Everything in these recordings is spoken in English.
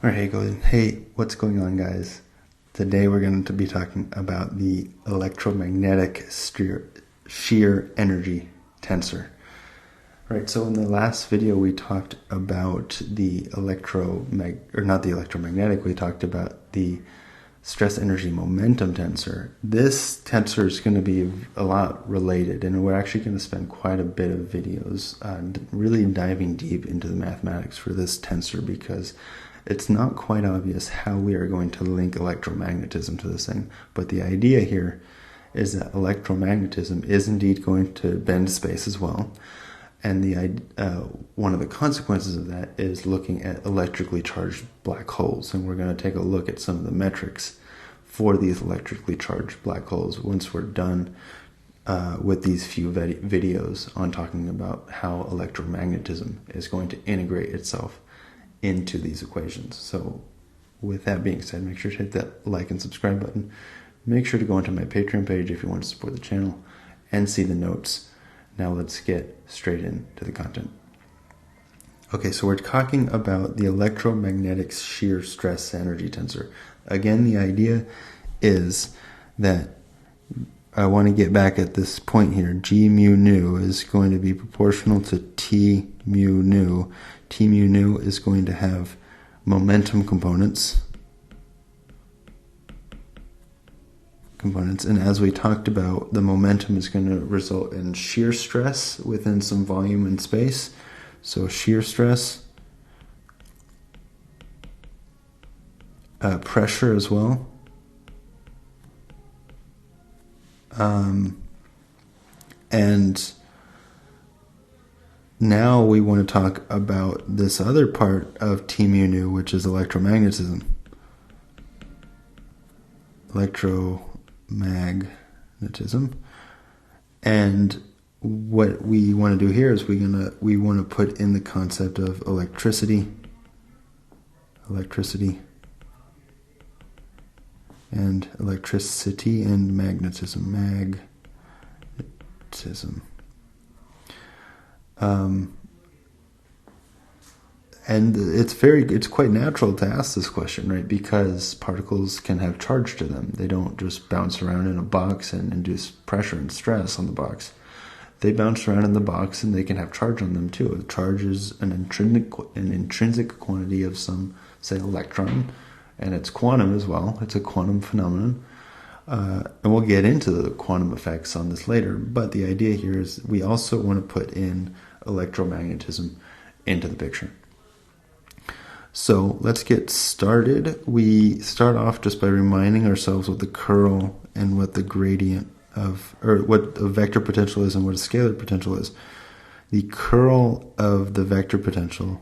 Alright, hey, what's going on, guys? Today we're going to be talking about the electromagnetic shear energy tensor. Right, so in the last video we talked about we talked about the stress energy momentum tensor. This tensor is going to be a lot related, and we're actually going to spend quite a bit of videos really diving deep into the mathematics for this tensor, because it's not quite obvious how we are going to link electromagnetism to this thing. But the idea here is that electromagnetism is indeed going to bend space as well. And one of the consequences of that is looking at electrically charged black holes. And we're going to take a look at some of the metrics for these electrically charged black holes once we're done with these few videos on talking about how electromagnetism is going to integrate itself into these equations. So with that being said, make sure to hit that like and subscribe button. Make sure to go onto my Patreon page if you want to support the channel and see the notes. Now let's get straight into the content. Okay, so we're talking about the electromagnetic shear stress energy tensor. Again, the idea is that I want to get back at this point here. G mu nu is going to be proportional to T mu nu. T mu nu is going to have momentum components. And as we talked about, the momentum is going to result in shear stress within some volume and space. So shear stress, pressure as well. And now we want to talk about this other part of T mu nu, which is electromagnetism. Electromagnetism. And what we want to do here is we want to put in the concept of electricity and magnetism. And it's quite natural to ask this question, right? Because particles can have charge to them. They don't just bounce around in a box and induce pressure and stress on the box. They bounce around in the box and they can have charge on them too. A charge is an intrinsic quantity of some, say, electron, and it's quantum as well. It's a quantum phenomenon. And we'll get into the quantum effects on this later. But the idea here is we also want to put in electromagnetism into the picture. So let's get started. We start off just by reminding ourselves what the curl and what the gradient of, or what a vector potential is and what a scalar potential is. The curl of the vector potential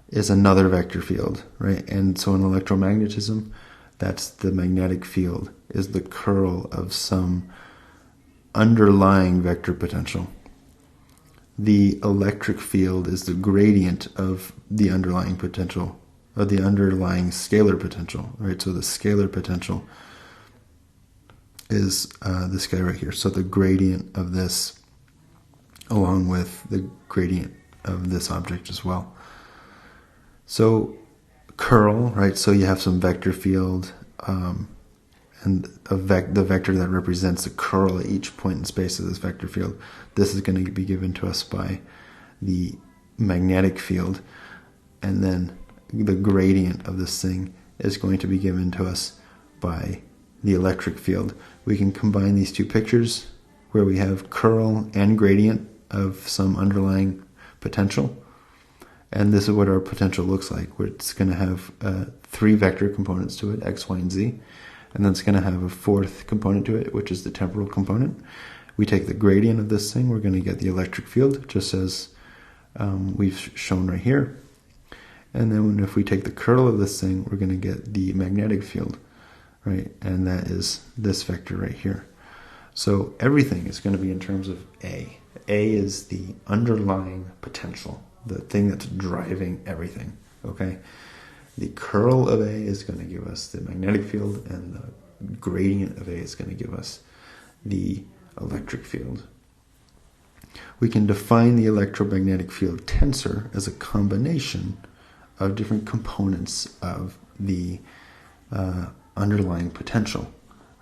is another vector field, right? And so in electromagnetism, that's the magnetic field, is the curl of some underlying vector potential. The electric field is the gradient of the underlying potential, or the underlying scalar potential, right? So the scalar potential is this guy right here. So the gradient of this along with the gradient of this object as well. So curl, right? So you have some vector field and the vector that represents the curl at each point in space of this vector field. This is going to be given to us by the magnetic field, and then the gradient of this thing is going to be given to us by the electric field. We can combine these two pictures where we have curl and gradient of some underlying potential. And this is what our potential looks like, where it's going to have three vector components to it, x, y, and z. And then it's going to have a fourth component to it, which is the temporal component. We take the gradient of this thing, we're going to get the electric field, just as we've shown right here. And then if we take the curl of this thing, we're going to get the magnetic field, right? And that is this vector right here. So everything is going to be in terms of A. A is the underlying potential, the thing that's driving everything, okay? The curl of A is going to give us the magnetic field, and the gradient of A is going to give us the electric field. We can define the electromagnetic field tensor as a combination different components of the underlying potential,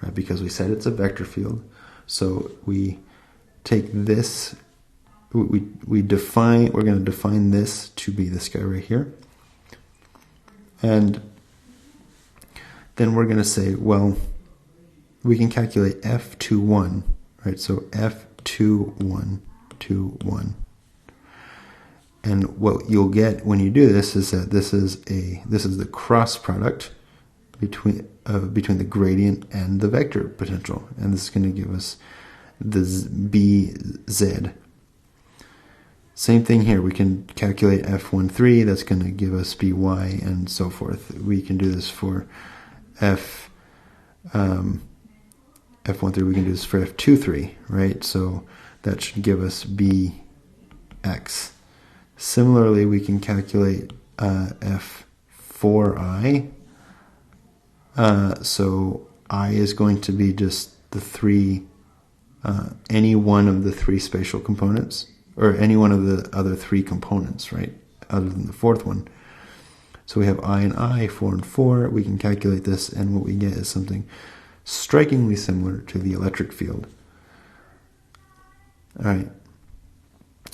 right? Because we said it's a vector field, so we take this. We're going to define this to be this guy right here. And then we're going to say, well, we can calculate F21, right? So F21, 1. And what you'll get when you do this is that this is the cross product between the gradient and the vector potential. And this is going to give us the BZ. Same thing here. We can calculate F13. That's going to give us By and so forth. We can do this for F13. We can do this for F23, right? So that should give us Bx. Similarly, we can calculate F4i. So I is going to be just the three, any one of the three spatial components, or any one of the other three components, right, other than the fourth one. So we have I and I, 4 and 4. We can calculate this, and what we get is something strikingly similar to the electric field. All right,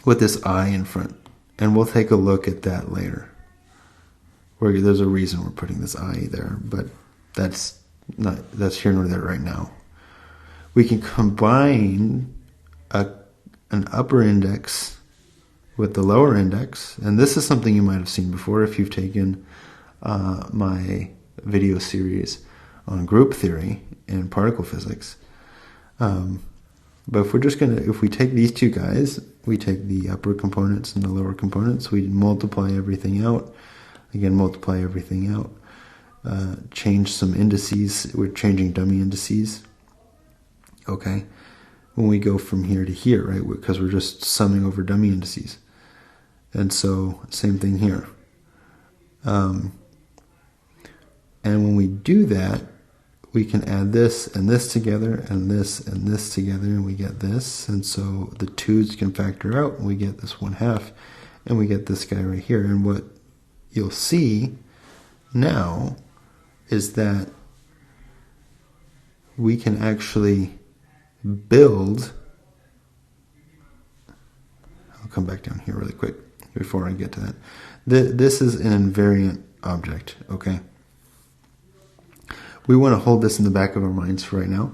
with this I in front. And we'll take a look at that later. Where there's a reason we're putting this I there, but that's here nor there right now. We can combine an upper index with the lower index, and this is something you might have seen before if you've taken my video series on group theory and particle physics. But if we take these two guys, we take the upper components and the lower components, we multiply everything out. Again, multiply everything out. Change some indices. We're changing dummy indices. Okay. When we go from here to here, right? Because we're just summing over dummy indices. And so, same thing here. And when we do that, we can add this and this together and this together, and we get this. And so the 2's can factor out, and we get this 1/2, and we get this guy right here. And what you'll see now is that we can actually build. I'll come back down here really quick before I get to that. This is an invariant object, okay? We want to hold this in the back of our minds for right now.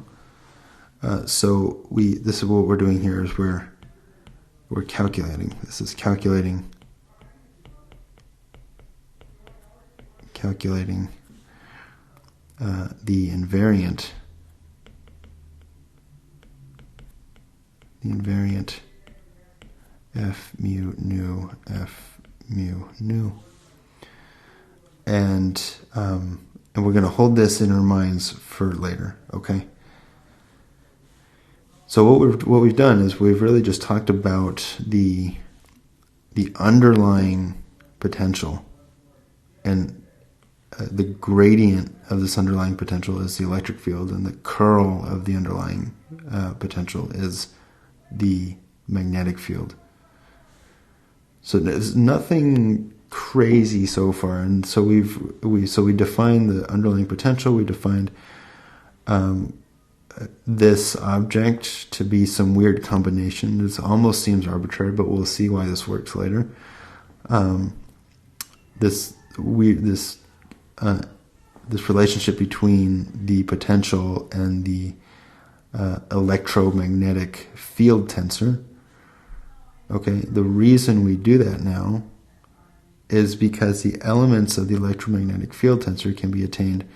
So this is what we're doing here is we're calculating. This is calculating the invariant F mu nu F mu nu, and we're going to hold this in our minds for later, okay? So what we've done is we've really just talked about the underlying potential, and the gradient of this underlying potential is the electric field, and the curl of the underlying potential is the magnetic field. So there's nothing crazy so far, and so we defined the underlying potential. We defined this object to be some weird combination. This almost seems arbitrary, but we'll see why this works later. This relationship between the potential and the electromagnetic field tensor. Okay, the reason we do that now is because the elements of the electromagnetic field tensor can be attained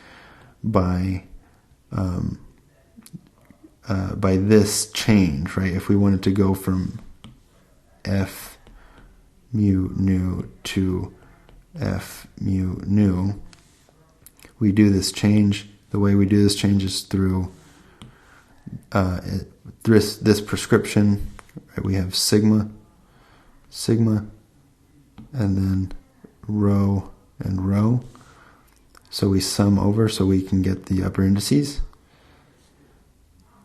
by this change, right? If we wanted to go from F mu nu to F mu nu, we do this change. The way we do this change is through this prescription. Right? We have sigma, and then rho and rho. So we sum over so we can get the upper indices.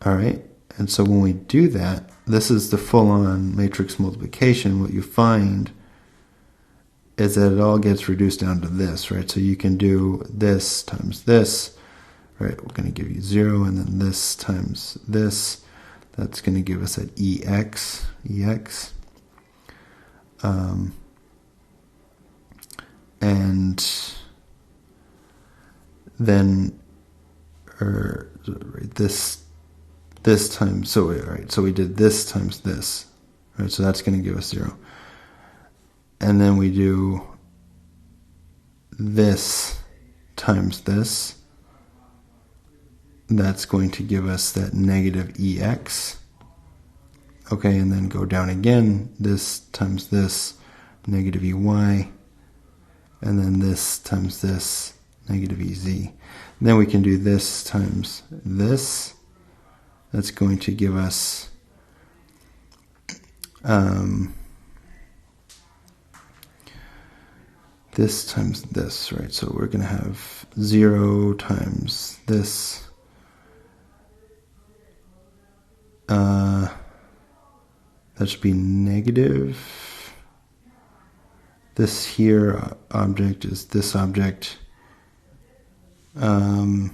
All right, and so when we do that, this is the full-on matrix multiplication. What you find is that it all gets reduced down to this, right? So you can do this times this, right? We're going to give you 0, and then this times this. That's going to give us that EX. And then this times, so we did this times this, right? So that's going to give us 0. And then we do this times this. That's going to give us that negative EX. Okay, and then go down again, this times this, negative EY. And then this times this, negative EZ. And then we can do this times this. That's going to give us this times this, right? So we're going to have 0 times this. That should be negative. This here object is this object. And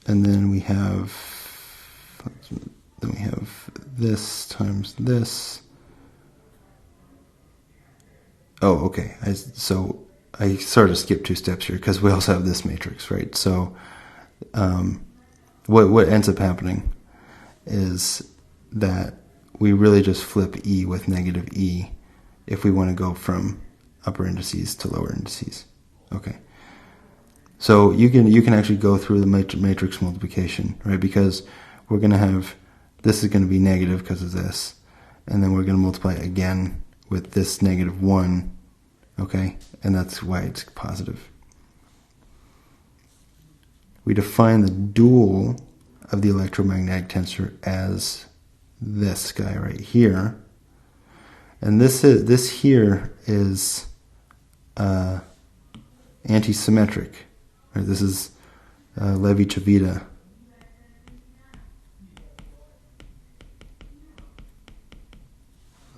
then we have this times this. Oh, okay. So I sort of skipped 2 steps here because we also have this matrix, right? So what ends up happening is that we really just flip E with negative E if we want to go from upper indices to lower indices. Okay. So you can actually go through the matrix multiplication, right? Because we're going to have, this is going to be negative because of this. And then we're going to multiply again with this negative 1. Okay. And that's why it's positive. We define the dual of the electromagnetic tensor as this guy right here, and this here is antisymmetric. Right? This is Levi-Civita.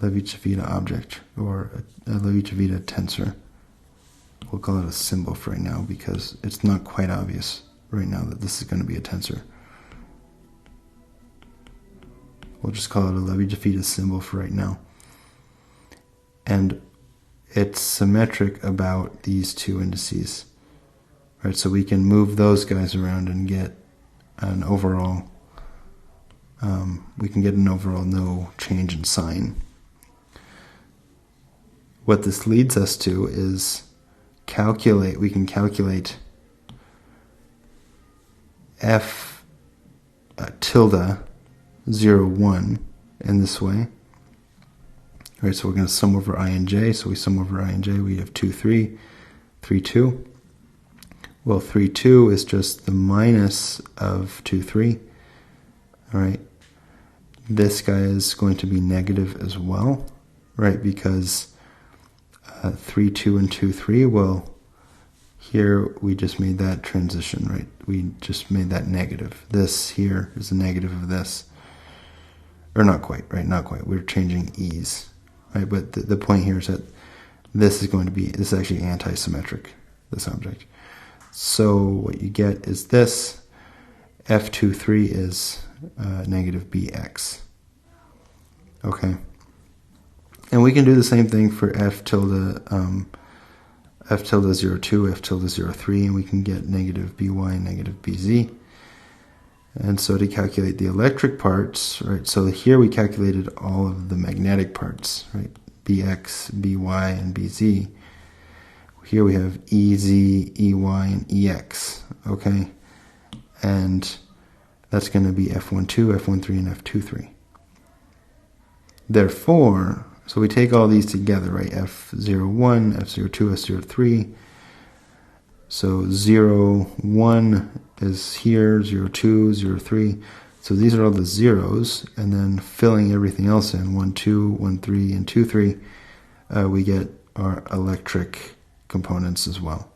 Levi-Civita object, or a Levi-Civita tensor. We'll call it a symbol for right now because it's not quite obvious right now that this is going to be a tensor. We'll just call it a Levi-Civita symbol for right now. And it's symmetric about these 2 indices. Right, so we can move those guys around and get an overall, no change in sign. What this leads us to is we can calculate F tilde 0, 1 in this way. Right, so we're going to sum over I and j. So we sum over I and j. We have 2, 3, 3, 2. Well, 3, 2 is just the minus of 2, 3. All right. This guy is going to be negative as well, right? Because 3, 2, and 2, 3, well, here we just made that transition, right? We just made that negative. This here is a negative of this. Or not quite, right? Not quite. We're changing e's, right? But the point here is that this is actually anti-symmetric, this object. So what you get is this. F23 is negative bx. Okay. And we can do the same thing for F tilde 02, F tilde 03, and we can get negative by and negative bz. And so to calculate the electric parts, right, so here we calculated all of the magnetic parts, right, bx, by, and bz. Here we have ez, ey, and ex, okay? And that's going to be F12, F13, and F23. Therefore, so we take all these together, right? F01, F02, F03. So 01 is here, 02, 03. So these are all the zeros, and then filling everything else in, 1, 2, 1, 3, and 2, 3, we get our electric components as well.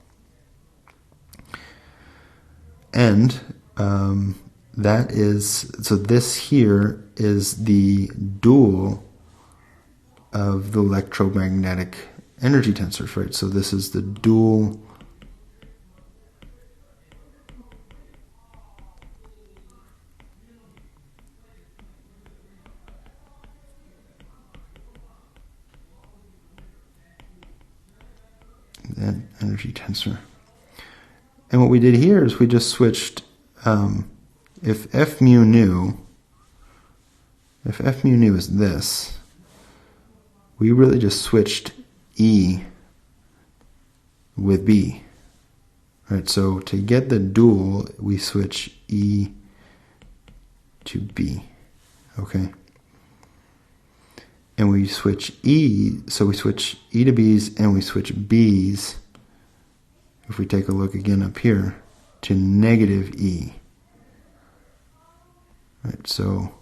And that is, so this here is the dual of the electromagnetic energy tensors, right? So this is the dual energy tensor. And what we did here is we just switched, if F mu nu is this, we really just switched E with B. Right, so to get the dual, we switch E to B. Okay? And we switch E, so we switch E to B's and we switch B's, if we take a look again up here, to negative E. Right, so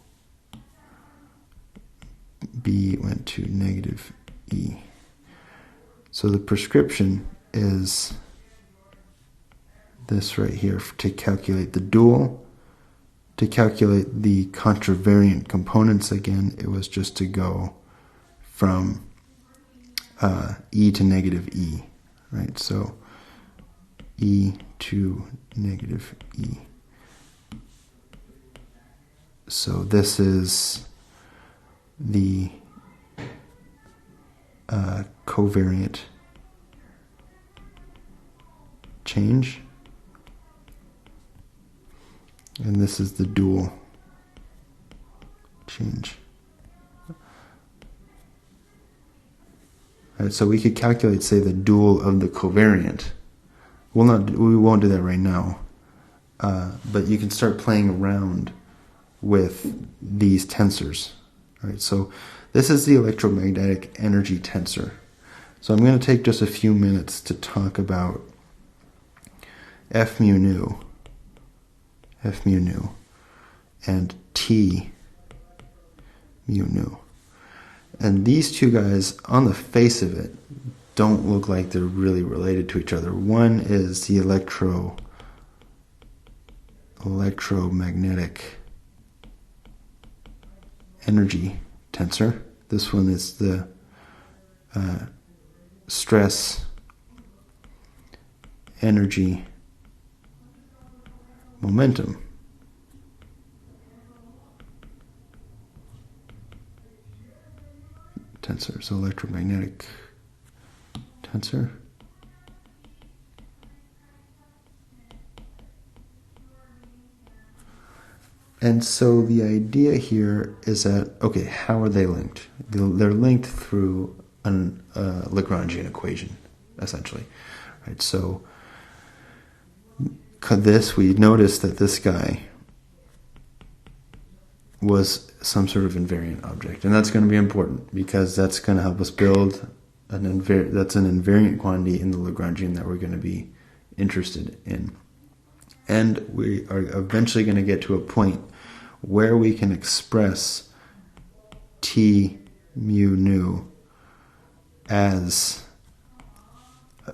B went to negative E. So the prescription is this right here to calculate the dual. To calculate the contravariant components again, it was just to go from E to negative E, right? So E to negative E. So this is the covariant change, and this is the dual change. Right, so we could calculate, say, the dual of the covariant. We won't do that right now, but you can start playing around with these tensors. Right, so this is the electromagnetic energy tensor. So I'm going to take just a few minutes to talk about F mu nu, and T mu nu. And these two guys, on the face of it, don't look like they're really related to each other. One is the electromagnetic energy tensor. This one is the stress energy momentum tensor. So electromagnetic tensor. And so the idea here is that, okay, how are they linked? They're linked through a Lagrangian equation, essentially. Right? So we noticed that this guy was some sort of invariant object. And that's going to be important because that's going to help us build that's an invariant quantity in the Lagrangian that we're going to be interested in. And we are eventually going to get to a point where we can express T mu nu as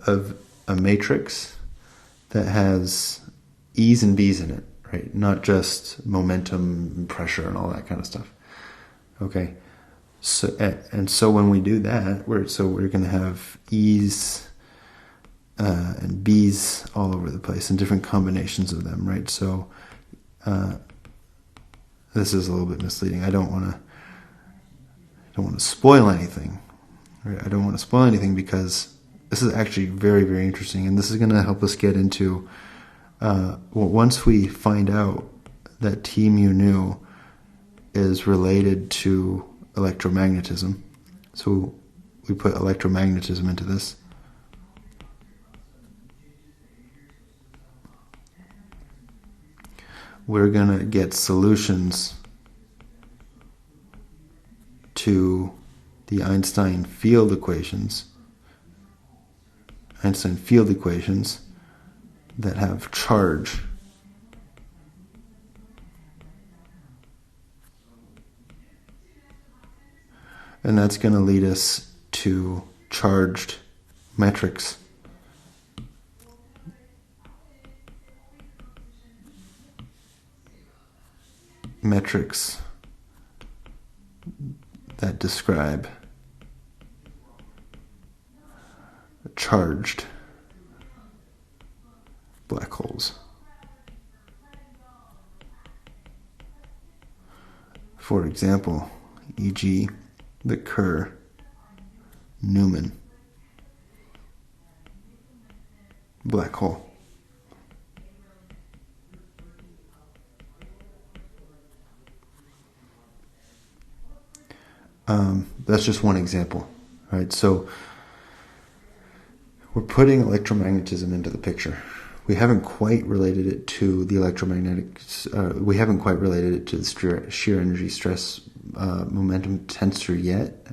a matrix that has E's and B's in it, right? Not just momentum and pressure and all that kind of stuff. Okay. So when we do that, we're going to have E's and B's all over the place and different combinations of them, right? So this is a little bit misleading. I don't want to spoil anything. Right? I don't want to spoil anything because this is actually very, very interesting, and this is going to help us get into once we find out that T mu nu is related to electromagnetism. So we put electromagnetism into this. We're going to get solutions to the Einstein field equations that have charge. And that's going to lead us to charged metrics. Metrics that describe charged black holes. For example, e.g., the Kerr-Newman black hole. That's just one example, right? So we're putting electromagnetism into the picture. We haven't quite related it to the electromagnetic. We haven't quite related it to the shear energy stress momentum tensor yet.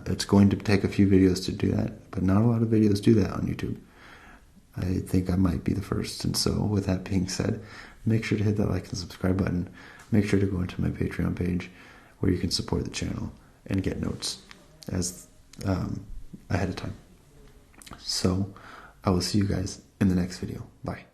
It's going to take a few videos to do that, but not a lot of videos do that on YouTube. I think I might be the first. And so, with that being said, make sure to hit that like and subscribe button. Make sure to go into my Patreon page where you can support the channel and get notes as ahead of time. So I will see you guys in the next video. Bye.